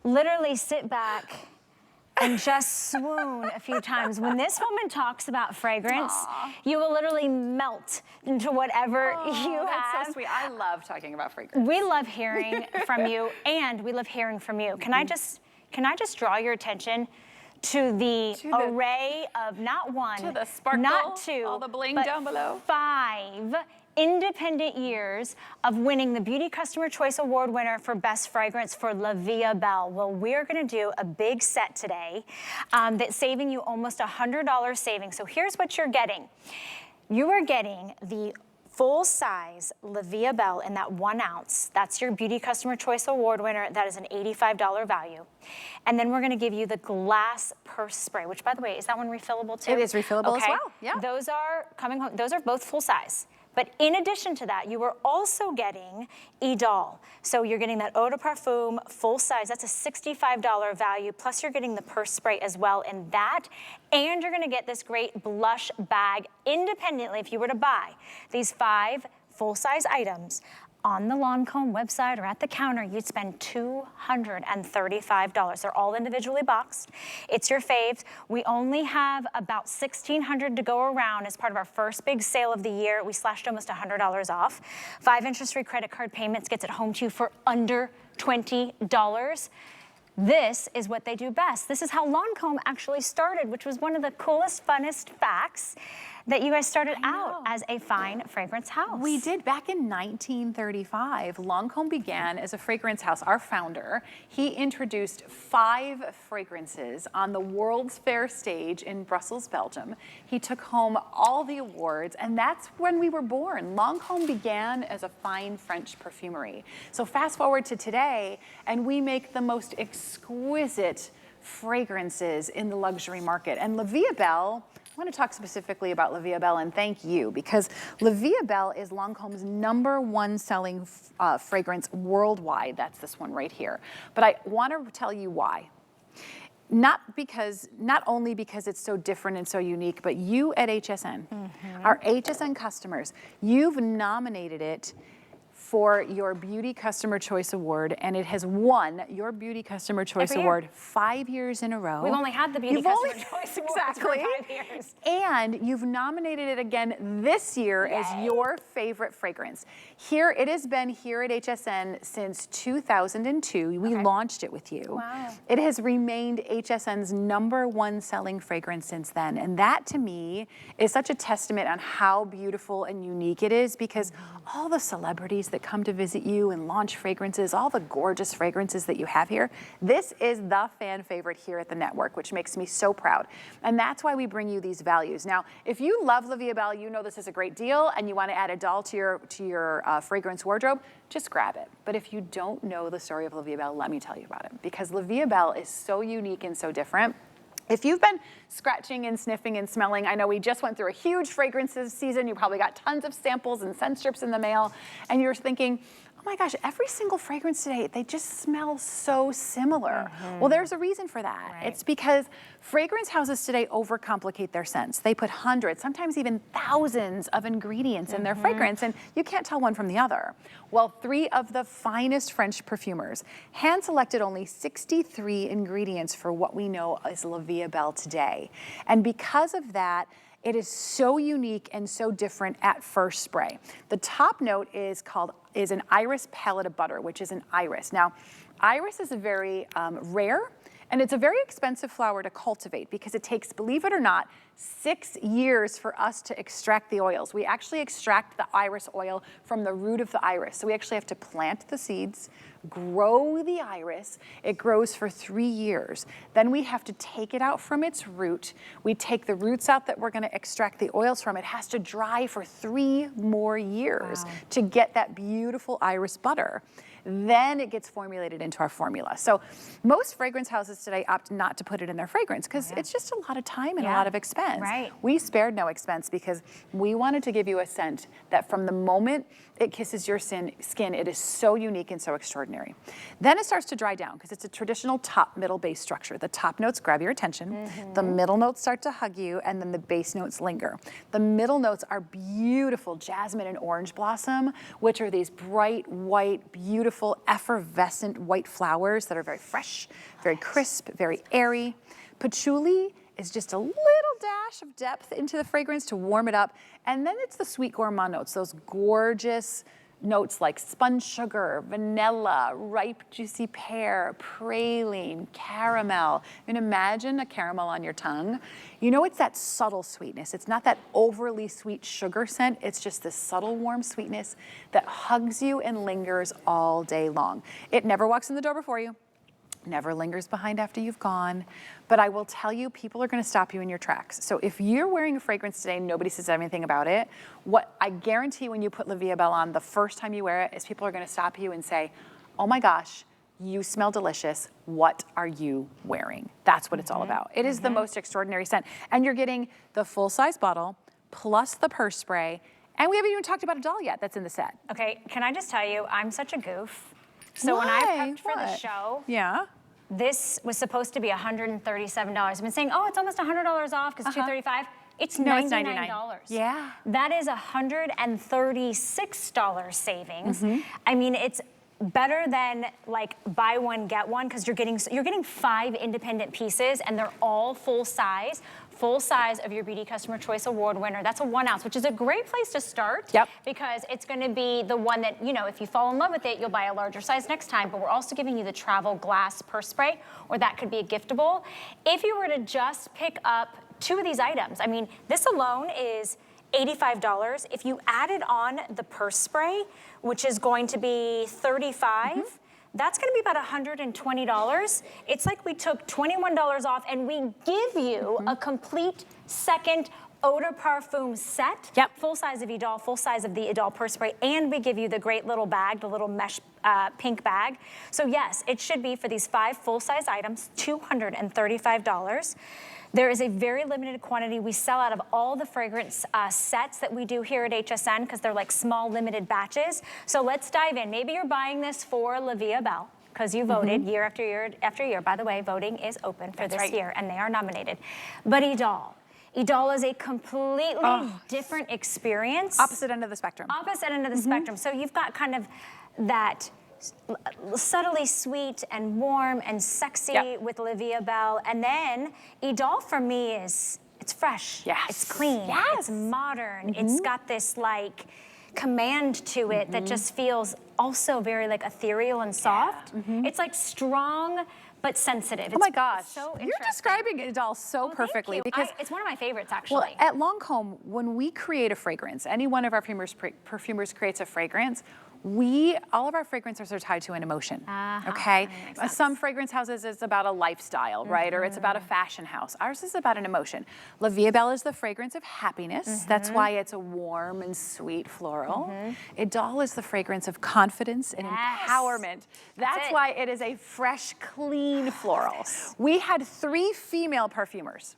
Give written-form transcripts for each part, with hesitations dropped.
literally sit back and just swoon a few times. When this woman talks about fragrance, you will literally melt into whatever you have. That's so sweet. I love talking about fragrance. We love hearing from you, and we love hearing from you. Can I just draw your attention to the array of not one, to the sparkle, not two, all the bling but down below. 5 independent years of winning the Beauty Customer Choice Award winner for Best Fragrance for La Vie Est Belle. Well, we're gonna do a big set today that's saving you almost $100 savings. So here's what you're getting. You are getting the full-size La Vie Est Belle in that 1 ounce. That's your Beauty Customer Choice Award winner. That is an $85 value. And then we're gonna give you the glass purse spray, which, by the way, is that one refillable too? It is refillable as well, yeah. Those are coming home. Those are both full-size. But in addition to that, you are also getting Idole. So you're getting that Eau de Parfum full size. That's a $65 value. Plus you're getting the purse spray as well in that. And you're gonna get this great blush bag independently if you were to buy these 5 full-size items on the Lancme website or at the counter. You'd spend $235. They're all individually boxed. It's your faves. We only have about 1,600 to go around as part of our first big sale of the year. We slashed almost $100 off. 5 interest-free credit card payments gets it home to you for under $20. This is what they do best. This is how Lancme actually started, which was one of the coolest, funnest facts that you guys started out as a fine fragrance house. We did back in 1935. Lancme began as a fragrance house. Our founder, he introduced 5 fragrances on the World's Fair stage in Brussels, Belgium. He took home all the awards, and that's when we were born. Lancme began as a fine French perfumery. So fast forward to today, and we make the most exquisite fragrances in the luxury market. And La Vie Est Belle, I want to talk specifically about La Vie Est Belle, and thank you, because La Vie Est Belle is Lancme's #1 selling fragrance worldwide. That's this one right here. But I want to tell you why. Not only because it's so different and so unique, but you at HSN, our HSN customers, you've nominated it for your Beauty Customer Choice Award, and it has won your Beauty Customer Choice Award 5 years in a row. We've only had the Beauty Customer Choice Award for 5 years. And you've nominated it again this year as your favorite fragrance. Here, it has been here at HSN since 2002. We launched it with you. Wow. It has remained HSN's #1 selling fragrance since then. And that, to me, is such a testament on how beautiful and unique it is, because all the celebrities that come to visit you and launch fragrances, all the gorgeous fragrances that you have here, this is the fan favorite here at the network, which makes me so proud. And that's why we bring you these values. Now, if you love La Vie Est Belle, you know this is a great deal, and you want to add a doll to your fragrance wardrobe, just grab it. But if you don't know the story of La Vie Est Belle, let me tell you about it, because La Vie Est Belle is so unique and so different. If you've been scratching and sniffing and smelling, I know we just went through a huge fragrances season. You probably got tons of samples and scent strips in the mail, and you're thinking, oh my gosh, every single fragrance today, they just smell so similar. Well, there's a reason for that. It's because fragrance houses today overcomplicate their scents. They put hundreds, sometimes even thousands of ingredients in their fragrance, and you can't tell one from the other. Well, 3 of the finest French perfumers hand-selected only 63 ingredients for what we know as La Vie Est Belle today. And because of that, it is so unique and so different at first spray. The top note is an iris pellet of butter, which is an iris. Now, iris is a very rare, and it's a very expensive flower to cultivate, because it takes, believe it or not, 6 years for us to extract the oils. We actually extract the iris oil from the root of the iris. So we actually have to plant the seeds, grow the iris. It grows for 3 years. Then we have to take it out from its root. We take the roots out that we're going to extract the oils from. It has to dry for 3 more years to get that beautiful iris butter. Then it gets formulated into our formula. So most fragrance houses today opt not to put it in their fragrance, because it's just a lot of time and a lot of expense. We spared no expense, because we wanted to give you a scent that from the moment it kisses your skin, it is so unique and so extraordinary. Then it starts to dry down, because it's a traditional top, middle, base structure. The top notes grab your attention, the middle notes start to hug you, and then the base notes linger. The middle notes are beautiful jasmine and orange blossom, which are these bright, white, beautiful beautiful, effervescent white flowers that are very fresh, very crisp, very airy. Patchouli is just a little dash of depth into the fragrance to warm it up. And then it's the sweet gourmand notes, those gorgeous notes like spun sugar, vanilla, ripe juicy pear, praline, caramel. I mean, imagine a caramel on your tongue. You know, it's that subtle sweetness. It's not that overly sweet sugar scent. It's just this subtle warm sweetness that hugs you and lingers all day long. It never walks in the door before you. Never lingers behind after you've gone. But I will tell you, people are gonna stop you in your tracks. So if you're wearing a fragrance today and nobody says anything about it, what I guarantee when you put La Vie Est Belle on the first time you wear it is people are gonna stop you and say, oh my gosh, you smell delicious. What are you wearing? That's what it's all about. It is the most extraordinary scent. And you're getting the full-size bottle plus the purse spray. And we haven't even talked about Idole yet that's in the set. Okay, can I just tell you, I'm such a goof. So when I prepped for the show, this was supposed to be $137. I've been saying, oh, it's almost $100 off because $235. It's $99. Yeah. That is $136 savings. I mean, it's better than like buy one, get one, because you're getting 5 independent pieces and they're all full size of your Beauty Customer Choice Award winner. That's a 1 ounce, which is a great place to start. Because it's gonna be the one that, you know, if you fall in love with it, you'll buy a larger size next time, but we're also giving you the travel glass purse spray, or that could be a giftable. If you were to just pick up 2 of these items, I mean, this alone is $85. If you added on the purse spray, which is going to be $35, that's gonna be about $120. It's like we took $21 off and we give you a complete second eau de parfum set. Full size of Idole, full size of the Idole purse spray, and we give you the great little bag, the little mesh pink bag. So yes, it should be for these 5 full-size items, $235. There is a very limited quantity. We sell out of all the fragrance sets that we do here at HSN because they're like small limited batches. So let's dive in. Maybe you're buying this for La Vie Est Belle because you voted year after year after year. By the way, voting is open for this year and they are nominated. But Idole is a completely different experience. Opposite end of the spectrum. Opposite end of the spectrum. So you've got kind of that subtly sweet and warm and sexy with La Vie Est Belle. And then Idole for me it's fresh. It's clean. It's modern. It's got this like command to it that just feels also very like ethereal and soft. It's like strong but sensitive. Oh my gosh, so you're describing Idole so perfectly because it's one of my favorites actually. Well, at Lancme, when we create a fragrance, any one of our perfumers creates a fragrance, all of our fragrances are tied to an emotion, okay? Some fragrance houses, it's about a lifestyle, right? Or it's about a fashion house. Ours is about an emotion. La Vie Est Belle is the fragrance of happiness. That's why it's a warm and sweet floral. Idole is the fragrance of confidence and empowerment. That's why it is a fresh, clean floral. We had 3 female perfumers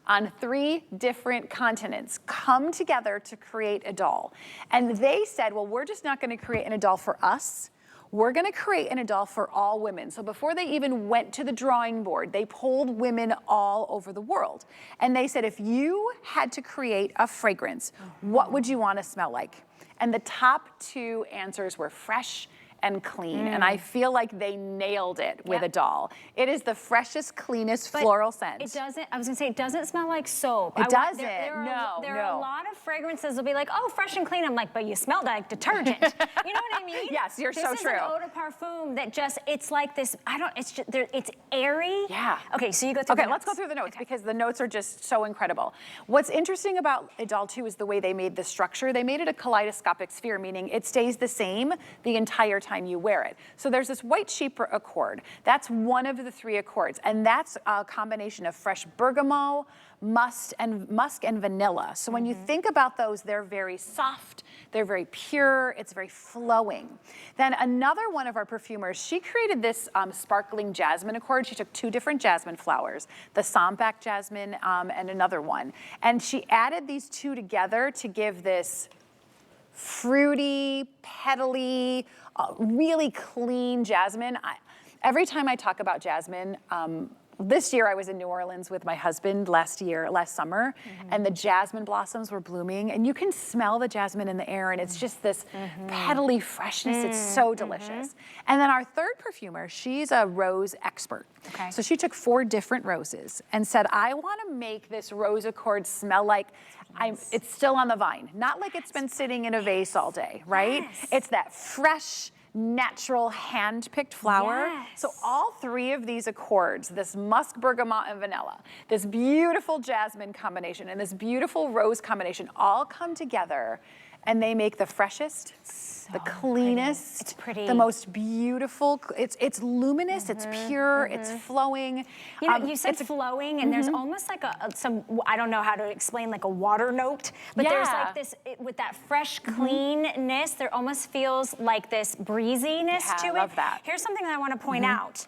on 3 different continents come together to create Idole. And they said, well, we're just not gonna create an Idole for us. We're gonna create an Idole for all women. So before they even went to the drawing board, they polled women all over the world. And they said, if you had to create a fragrance, what would you wanna smell like? And the top 2 answers were fresh and clean. And I feel like they nailed it with Idole. It is the freshest, cleanest floral scent. It doesn't, I was gonna say, it doesn't smell like soap. It doesn't, there are a lot of fragrances that'll be like, oh, fresh and clean. I'm like, but you smell like detergent. You know what I mean? Yes, you're so true. This is an eau de parfum that just, it's like this, it's airy. Okay, so you go through the notes. Let's go through the notes because the notes are just so incredible. What's interesting about Idole too is the way they made the structure. They made it a kaleidoscopic sphere, meaning it stays the same the entire time you wear it. So there's this white sheep accord. That's one of the 3 accords, and that's a combination of fresh bergamot, musk, and vanilla. So when you think about those, they're very soft, they're very pure, it's very flowing. Then another one of our perfumers, she created this sparkling jasmine accord. She took 2 different jasmine flowers, the sambac jasmine and another one. And she added these 2 together to give this fruity, petally, really clean jasmine. Every time I talk about jasmine, This year I was in New Orleans with my husband last summer, and the jasmine blossoms were blooming, and you can smell the jasmine in the air, and it's just this petally freshness. It's so delicious. And then our third perfumer, she's a rose expert. Okay. So she took 4 different roses and said, I want to make this rose accord smell like it's still on the vine, not like it's been sitting in a vase all day, right? Yes. It's that fresh, natural, hand-picked flower. Yes. So all 3 of these accords, this musk, bergamot, and vanilla, this beautiful jasmine combination and this beautiful rose combination all come together, and they make the freshest, the cleanest, It's pretty. the most beautiful. It's luminous, it's pure, it's flowing. You know, you said flowing, and there's almost like some, I don't know how to explain, like a water note, but there's like this, with that fresh cleanness, there almost feels like this breeziness to it. I love that. Here's something that I want to point out.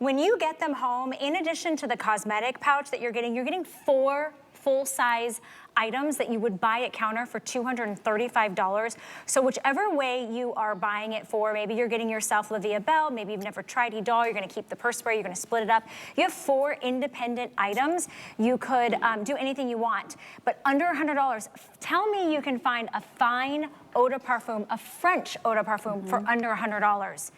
When you get them home, in addition to the cosmetic pouch that you're getting 4 full-size items that you would buy at counter for $235. So whichever way you are buying it for, maybe you're getting yourself La Vie Est Belle, maybe you've never tried Idole, you're gonna keep the purse spray, you're gonna split it up. You have 4 independent items. You could do anything you want, but under $100, tell me you can find a fine eau de parfum, a French eau de parfum for under $100.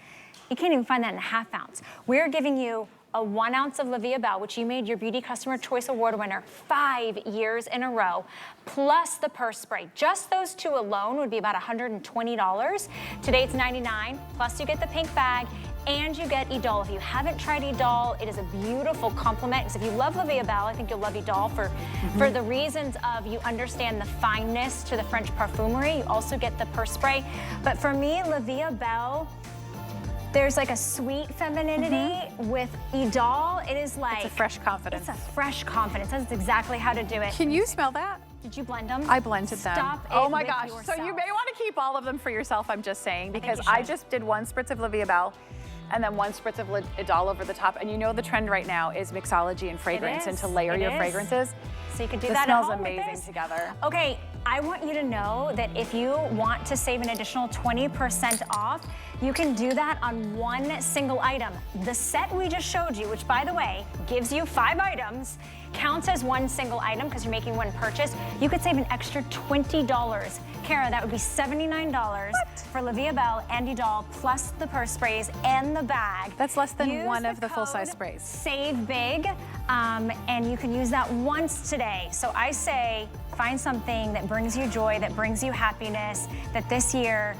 You can't even find that in a half ounce. We're giving you a 1 ounce of La Vie Est Belle, which you made your Beauty Customer Choice Award winner 5 years in a row, plus the purse spray. Just those 2 alone would be about $120. Today it's $99, plus you get the pink bag, and you get Idole. If you haven't tried Idole, it is a beautiful compliment, because if you love La Vie Est Belle, I think you'll love Idole for the reasons of you understand the fineness to the French perfumery. You also get the purse spray. But for me, La Vie Est Belle, there's like a sweet femininity with Idole. It is like... It's a fresh confidence. It's a fresh confidence. That's exactly how to do it. Can you smell that? Did you blend them? I blended them. Stop it Oh my with gosh. yourself. So you may want to keep all of them for yourself, I'm just saying, because you I should. just did 1 spritz of La Vie Est Belle and then 1 spritz of Idole over the top. And you know the trend right now is mixology and fragrance, and to layer your fragrances. So you could do This that smells at home with amazing this. together. Okay, I want you to know that if you want to save an additional 20% off, you can do that on 1 single item. The set we just showed you, which by the way, gives you 5 items, counts as 1 single item because you're making 1 purchase. You could save an extra $20. Kara, that would be $79 for La Vie Est Belle and Idole, plus the purse sprays and the bag. That's less than Use one of the code full-size sprays. Save big, and you can use that once today. So I say, find something that brings you joy, that brings you happiness, that this year